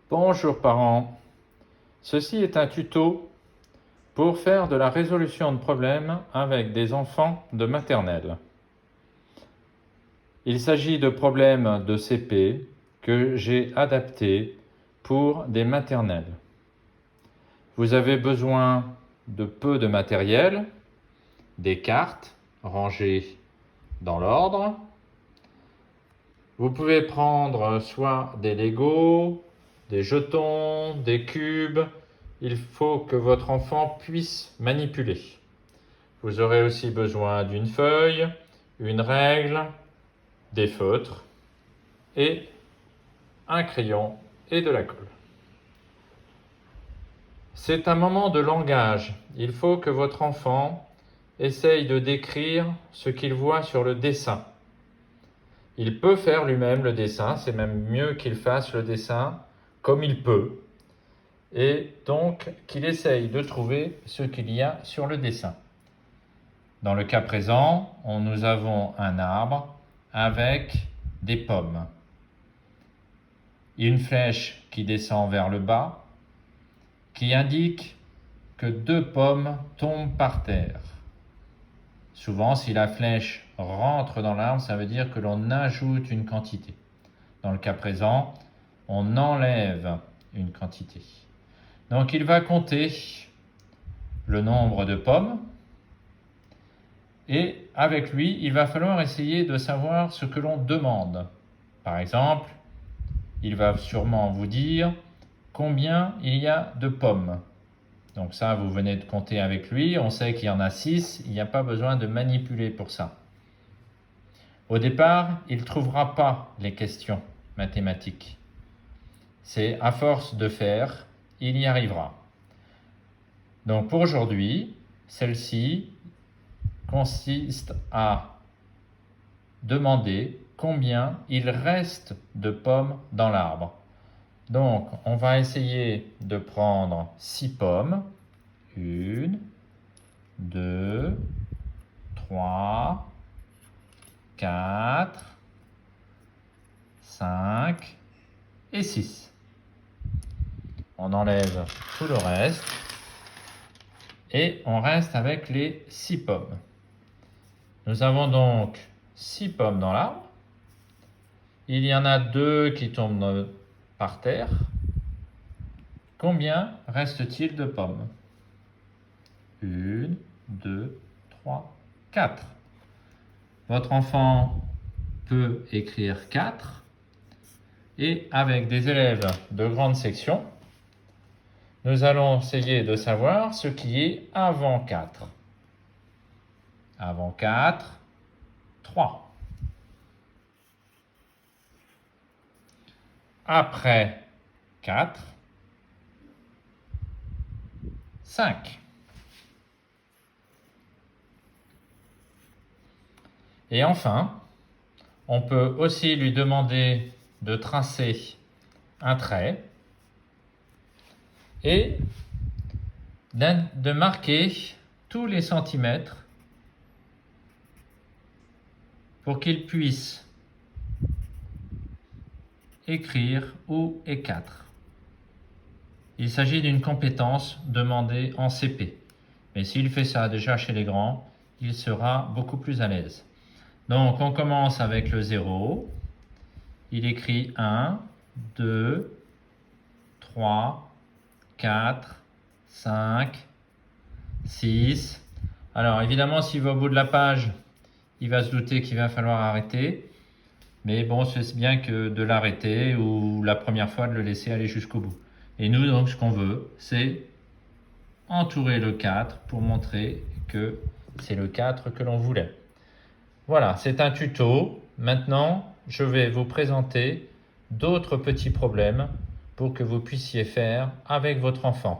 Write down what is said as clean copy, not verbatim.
Bonjour parents, ceci est un tuto pour faire de la résolution de problèmes avec des enfants de maternelle. Il s'agit de problèmes de CP que j'ai adaptés pour des maternelles. Vous avez besoin de peu de matériel, des cartes rangées dans l'ordre. Vous pouvez prendre soit des Legos, des jetons, des cubes. Il faut que votre enfant puisse manipuler. Vous aurez aussi besoin d'une feuille, une règle, des feutres et un crayon et de la colle. C'est un moment de langage. Il faut que votre enfant essaye de décrire ce qu'il voit sur le dessin. Il peut faire lui-même le dessin, c'est même mieux qu'il fasse le dessin comme il peut. Et donc qu'il essaye de trouver ce qu'il y a sur le dessin. Dans le cas présent, nous avons un arbre avec des pommes. Une flèche qui descend vers le bas, qui indique que 2 pommes tombent par terre. Souvent, si la flèche rentre dans l'arbre, ça veut dire que l'on ajoute une quantité. Dans le cas présent, on enlève une quantité. Donc il va compter le nombre de pommes et avec lui, il va falloir essayer de savoir ce que l'on demande. Par exemple, il va sûrement vous dire combien il y a de pommes. Donc ça, vous venez de compter avec lui, on sait qu'il y en a 6, il n'y a pas besoin de manipuler pour ça. Au départ, il ne trouvera pas les questions mathématiques. C'est à force de faire, il y arrivera. Donc pour aujourd'hui, celle-ci consiste à demander combien il reste de pommes dans l'arbre. Donc on va essayer de prendre 6 pommes. 1, 2, 3, 4, 5 et 6. On enlève tout le reste et on reste avec les 6 pommes. Nous avons donc 6 pommes dans l'arbre. Il y en a 2 qui tombent par terre. Combien reste-t-il de pommes? 1, 2, 3, 4. Votre enfant peut écrire 4 et avec des élèves de grande section, nous allons essayer de savoir ce qui est avant 4. Avant 4, 3. Après 4, 5. Et enfin, on peut aussi lui demander de tracer un trait et de marquer tous les centimètres pour qu'il puisse écrire où est 4. Il s'agit d'une compétence demandée en CP. Mais s'il fait ça déjà chez les grands, il sera beaucoup plus à l'aise. Donc on commence avec le 0. Il écrit 1, 2, 3, 4, 5, 6. Alors évidemment, s'il va au bout de la page, il va se douter qu'il va falloir arrêter. Mais bon, c'est bien que de l'arrêter ou la première fois de le laisser aller jusqu'au bout. Et nous, donc, ce qu'on veut, c'est entourer le 4 pour montrer que c'est le 4 que l'on voulait. Voilà, c'est un tuto. Maintenant, je vais vous présenter d'autres petits problèmes pour que vous puissiez faire avec votre enfant.